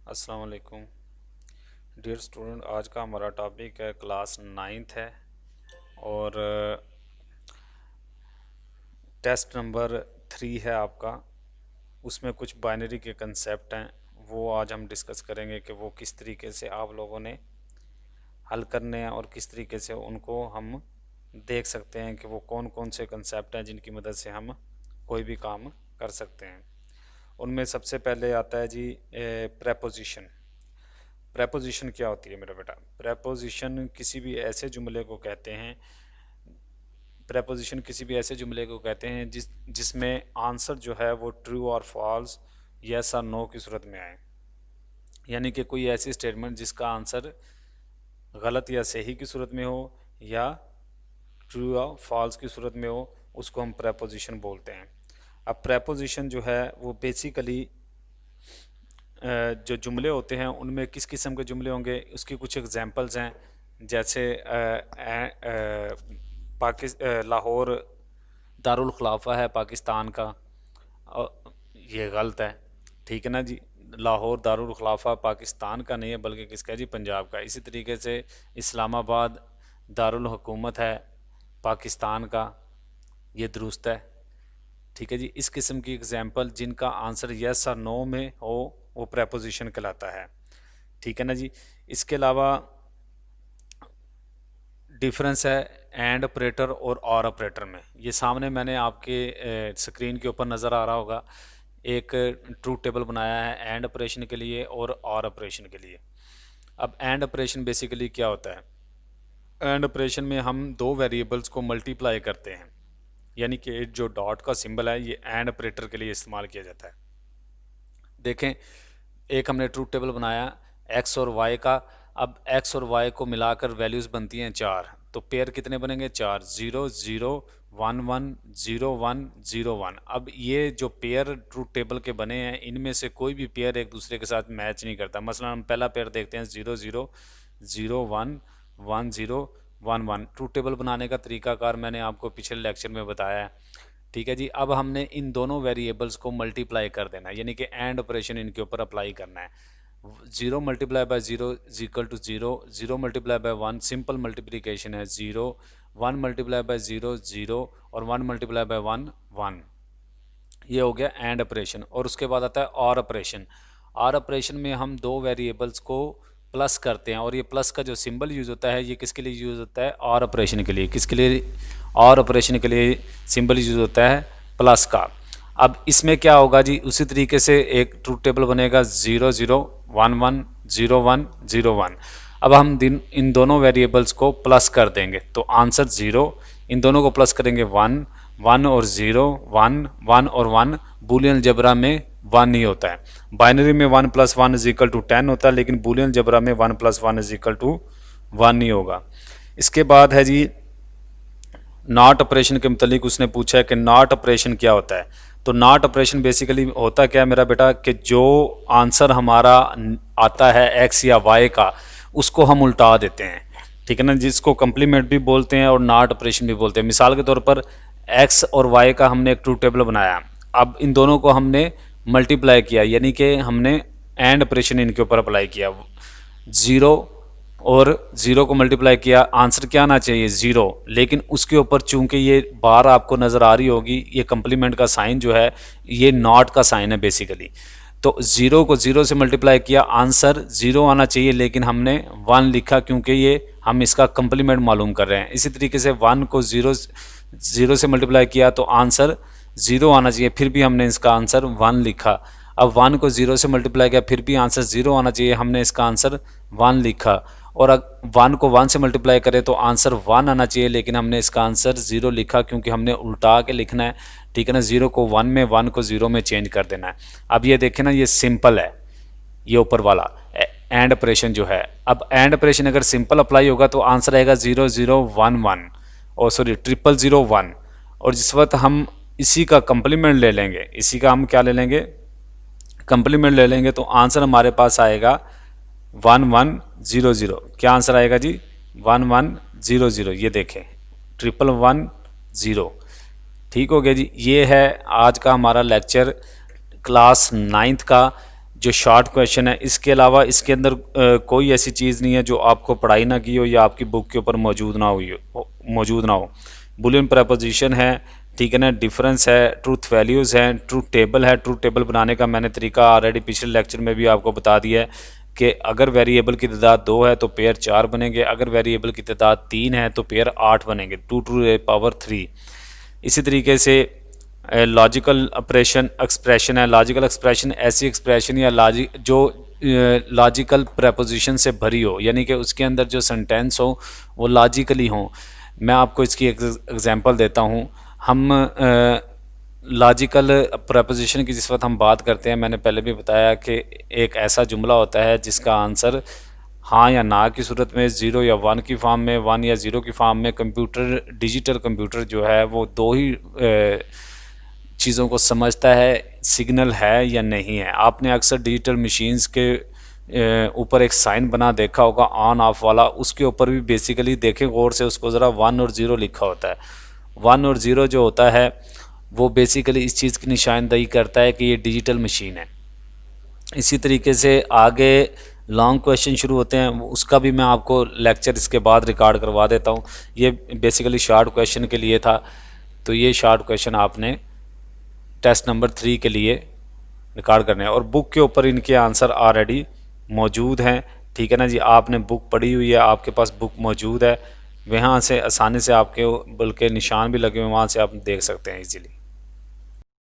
अस्सलाम वालेकुम dear student. आज का हमारा टॉपिक है क्लास नाइन्थ है और टेस्ट नंबर 3 है आपका। उसमें कुछ बाइनरी के कंसेप्ट हैं, वो आज हम डिस्कस करेंगे कि वो किस तरीके से आप लोगों ने हल करने हैं और किस तरीके से उनको हम देख सकते हैं कि वो कौन कौन से कंसेप्ट हैं जिनकी मदद से हम कोई भी काम कर सकते हैं। उनमें सबसे पहले आता है जी प्रेपोजिशन। प्रेपोजिशन क्या होती है मेरा बेटा? प्रेपोजिशन किसी भी ऐसे जुमले को कहते हैं, प्रेपोजिशन किसी भी ऐसे जुमले को कहते हैं जिसमें आंसर जो है वो ट्रू और फॉल्स, यस और नो की सूरत में आए। यानी कि कोई ऐसी स्टेटमेंट जिसका आंसर गलत या सही की सूरत में हो या ट्रू और फॉल्स की सूरत में हो, उसको हम प्रेपोजिशन बोलते हैं। अब प्रेपोजिशन जो है वो बेसिकली जो जुमले होते हैं उनमें किस किस्म के जुमले होंगे उसकी कुछ एग्जांपल्स हैं। जैसे लाहौर दारुल खिलाफा है पाकिस्तान का, ये गलत है, ठीक है ना जी। लाहौर दारुल खिलाफा पाकिस्तान का नहीं है बल्कि किसका है जी? पंजाब का। इसी तरीके से इस्लामाबाद दारुल हुकूमत है पाकिस्तान का, ये दुरुस्त है, ठीक है जी। इस किस्म की एग्जांपल जिनका आंसर यस और नो में हो वो प्रेपोजिशन कहलाता है, ठीक है ना जी। इसके अलावा डिफरेंस है एंड ऑपरेटर और ऑपरेटर में। ये सामने मैंने आपके स्क्रीन के ऊपर नज़र आ रहा होगा, एक ट्रूथ टेबल बनाया है एंड ऑपरेशन के लिए और ऑपरेशन के लिए। अब एंड ऑपरेशन बेसिकली क्या होता है? एंड ऑपरेशन में हम दो वेरिएबल्स को मल्टीप्लाई करते हैं, यानी कि जो डॉट का सिंबल है ये एंड ऑपरेटर के लिए इस्तेमाल किया जाता है। देखें, एक हमने ट्रूथ टेबल बनाया एक्स और वाई का। अब एक्स और वाई को मिलाकर वैल्यूज़ बनती हैं 4, तो पेयर कितने बनेंगे? 4, 0 0 1 1 0 1 0 1। अब ये जो पेयर ट्रूथ टेबल के बने हैं इनमें से कोई भी पेयर एक दूसरे के साथ मैच नहीं करता। मसलन हम पहला पेयर देखते हैं 0 0 0 1 1 0 1 1। ट्रूथ टेबल बनाने का तरीकाकार मैंने आपको पिछले लेक्चर में बताया है, ठीक है जी। अब हमने इन दोनों वेरिएबल्स को मल्टीप्लाई कर देना है, यानी कि एंड ऑपरेशन इनके ऊपर अप्लाई करना है। 0 multiply by 0 is equal to 0, 0 multiply by 1 simple multiplication है 0, 1 मल्टीप्लाई बाय 0 0 और 1 मल्टीप्लाई बाय 1 1। ये हो गया एंड ऑपरेशन। और उसके बाद आता है और ऑपरेशन। और ऑपरेशन में हम दो वेरिएबल्स को प्लस करते हैं और ये प्लस का जो सिंबल यूज़ होता है ये किसके लिए यूज़ होता है? और ऑपरेशन के लिए। किसके लिए? और ऑपरेशन के लिए सिंबल यूज़ होता है प्लस का। अब इसमें क्या होगा जी? उसी तरीके से एक ट्रूथ टेबल बनेगा 0 0 1 1 0 1 0 1। अब हम इन दोनों वेरिएबल्स को प्लस कर देंगे तो आंसर 0, इन दोनों को प्लस करेंगे 1 1 और 0 1 1 और 1। बूलियन जबरा में 1 नहीं होता है। बाइनरी में 1 + 1 इज इक्वल टू 10 होता है, लेकिन बूलियन जबरा में 1 + 1 इज इक्वल टू 1 नहीं होगा। इसके बाद है जी नॉट ऑपरेशन के मुतालिक उसने पूछा है कि नॉट ऑपरेशन क्या होता है। तो नॉट ऑपरेशन बेसिकली होता क्या है मेरा बेटा कि जो आंसर हमारा आता है एक्स या वाई का उसको हम उल्टा देते हैं, ठीक है ना, जिसको कम्प्लीमेंट भी बोलते हैं और नॉट ऑपरेशन भी बोलते हैं। मिसाल के तौर पर एक्स और वाई का हमने एक ट्रूथ टेबल बनाया, अब इन दोनों को हमने मल्टीप्लाई किया, यानी कि हमने एंड ऑपरेशन इनके ऊपर अप्लाई किया। 0 और 0 को मल्टीप्लाई किया, आंसर क्या आना चाहिए? 0, लेकिन उसके ऊपर चूंकि ये बार आपको नज़र आ रही होगी, ये कम्प्लीमेंट का साइन जो है ये नॉट का साइन है बेसिकली। तो 0 को 0 से मल्टीप्लाई किया, आंसर 0 आना चाहिए, लेकिन हमने 1 लिखा क्योंकि ये हम इसका कम्प्लीमेंट मालूम कर रहे हैं। इसी तरीके से 1 को 0 से मल्टीप्लाई किया तो आंसर 0 आना चाहिए, फिर भी हमने इसका आंसर 1 लिखा। अब 1 को 0 से मल्टीप्लाई किया, फिर भी आंसर 0 आना चाहिए, हमने इसका आंसर 1 लिखा। और 1 को 1 से मल्टीप्लाई करें तो आंसर 1 आना चाहिए, लेकिन हमने इसका आंसर 0 लिखा क्योंकि हमने उल्टा के लिखना है, ठीक है ना। 0 को 1 में, 1 को 0 में चेंज कर देना है। अब ये देखें ना, ये सिंपल है, ये ऊपर वाला एंड ऑपरेशन जो है। अब एंड ऑपरेशन अगर सिंपल अप्लाई होगा तो आंसर आएगा 0 0 1 1 और सॉरी 0 0 1। और जिस वक्त हम इसी का कम्प्लीमेंट ले लेंगे, इसी का हम क्या ले लेंगे? कम्प्लीमेंट ले लेंगे, तो आंसर हमारे पास आएगा 1 1 0 0। क्या आंसर आएगा जी? 1 1 0 0। ये देखें 1 1 0। ठीक हो गया जी। ये है आज का हमारा लेक्चर क्लास 9th का। जो शॉर्ट क्वेश्चन है। इसके अलावा इसके अंदर कोई ऐसी चीज़ नहीं है जो आपको पढ़ाई ना की हो या आपकी बुक के ऊपर मौजूद ना हो। बुलियन प्रपोजिशन है, ठीक है ना, डिफरेंस है, ट्रूथ वैल्यूज़ हैं, ट्रूथ टेबल है। ट्रूथ टेबल बनाने का मैंने तरीका ऑलरेडी पिछले लेक्चर में भी आपको बता दिया है कि अगर वेरिएबल की तादाद 2 है तो पेयर 4 बनेंगे, अगर वेरिएबल की तादाद 3 है तो पेयर 8 बनेंगे, 2 टू द पावर 3। इसी तरीके से लॉजिकल ऑपरेशन एक्सप्रेशन है। लॉजिकल एक्सप्रेशन ऐसी एक्सप्रेशन या लॉजिकल प्रपोजिशन से भरी हो, यानी कि उसके अंदर जो सेंटेंस हो वो लॉजिकली हो। मैं आपको इसकी एग्जांपल देता हूँ। हम लॉजिकल प्रपोजिशन की जिस वक्त हम बात करते हैं, मैंने पहले भी बताया कि एक ऐसा जुमला होता है जिसका आंसर हाँ या ना की सूरत में, ज़ीरो या वन की फॉर्म में, वन या ज़ीरो की फॉर्म में। डिजिटल कंप्यूटर जो है वो दो ही चीज़ों को समझता है, सिग्नल है या नहीं है। आपने अक्सर डिजिटल मशीन्स के ऊपर एक साइन बना देखा होगा ऑन ऑफ वाला, उसके ऊपर भी बेसिकली देखें गौर से, उसको ज़रा 1 और 0 लिखा होता है। 1 और 0 जो होता है वो बेसिकली इस चीज़ की निशानदही करता है कि ये डिजिटल मशीन है। इसी तरीके से आगे लॉन्ग क्वेश्चन शुरू होते हैं, उसका भी मैं आपको लेक्चर इसके बाद रिकॉर्ड करवा देता हूँ। ये बेसिकली शॉर्ट क्वेश्चन के लिए था, तो ये शॉर्ट क्वेश्चन आपने टेस्ट नंबर 3 के लिए रिकॉर्ड करने हैं और बुक के ऊपर इनके आंसर ऑलरेडी मौजूद हैं, ठीक है ना जी। आपने बुक पढ़ी हुई है, आपके पास बुक मौजूद है, वहाँ से आसानी से आपके बल्कि निशान भी लगे हुए, वहाँ से आप देख सकते हैं इजीली।